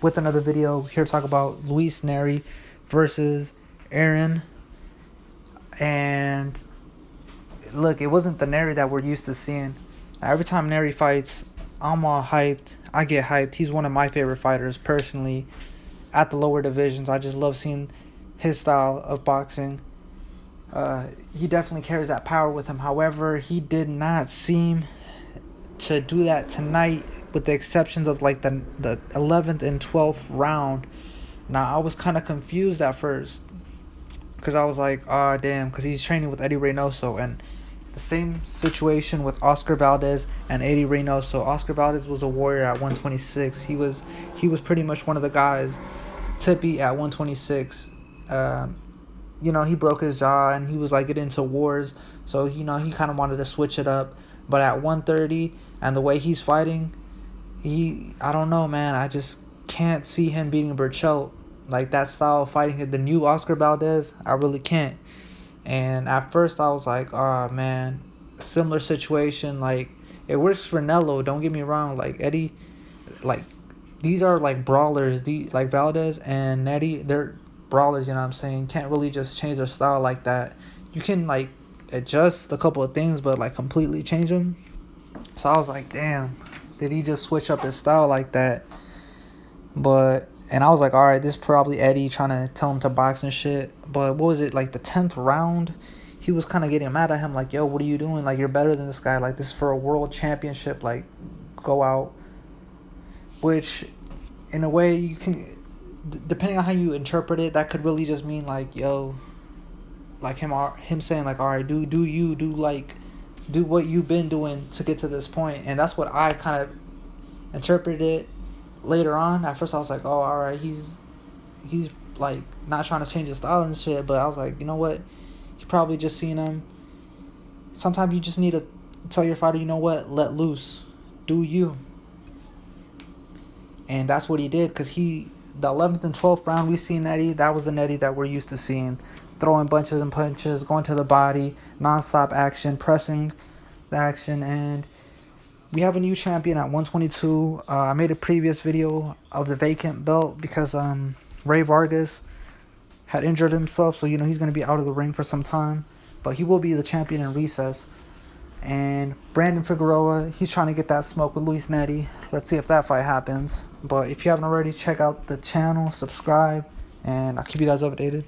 with another video here to talk about Nery versus Aaron. And look, it wasn't the Nery that we're used to seeing. Every time Nery fights, I'm all hyped. I get hyped. He's one of my favorite fighters personally at the lower divisions. I just love seeing his style of boxing. He definitely carries that power with him. However, he did not seem to do that tonight, with the exceptions of like the 11th and 12th round. Now, I was kind of confused at first because I was like, oh, damn, because he's training with Eddie Reynoso. And the same situation with Oscar Valdez and Eddie Reynoso. Oscar Valdez was a warrior at 126. He was pretty much one of the guys to beat at 126. He broke his jaw and he was like getting into wars. So, he kind of wanted to switch it up. But at 130 and the way he's fighting, I don't know, man. I just can't see him beating Burchell. Like, that style of fighting, the new Oscar Valdez, I really can't. And at first I was like, oh, man, similar situation. Like, it works for Nello, don't get me wrong. Like, Eddie, like, these are like brawlers. Like Valdez and Nery, they're brawlers, you know what I'm saying? Can't really just change their style like that. You can, like, adjust a couple of things, but, like, completely change them. So I was like, damn, did he just switch up his style like that? And I was like, all right, this is probably Eddie trying to tell him to box and shit. But what was it, like the 10th round? He was kind of getting mad at him, like, yo, what are you doing? Like, you're better than this guy. Like, this is for a world championship. Like, go out. Which, in a way, you can, depending on how you interpret it, that could really just mean, like, yo, like him saying, like, all right, do what you've been doing to get to this point. And that's what I kind of interpreted it later on. At first I was like, oh, all right, he's like not trying to change his style and shit. But I was like, you know what, he probably just seen him. Sometimes you just need to tell your fighter, you know what, let loose, do you. And that's what he did, because the 11th and 12th round, we seen Nery. That was the Nery that we're used to seeing, throwing bunches and punches, going to the body, non-stop action, pressing the action. And we have a new champion at 122. I made a previous video of the vacant belt because Ray Vargas had injured himself, so he's going to be out of the ring for some time. But he will be the champion in recess. And Brandon Figueroa, he's trying to get that smoke with Nery. Let's see if that fight happens. But if you haven't already, check out the channel, subscribe, and I'll keep you guys updated.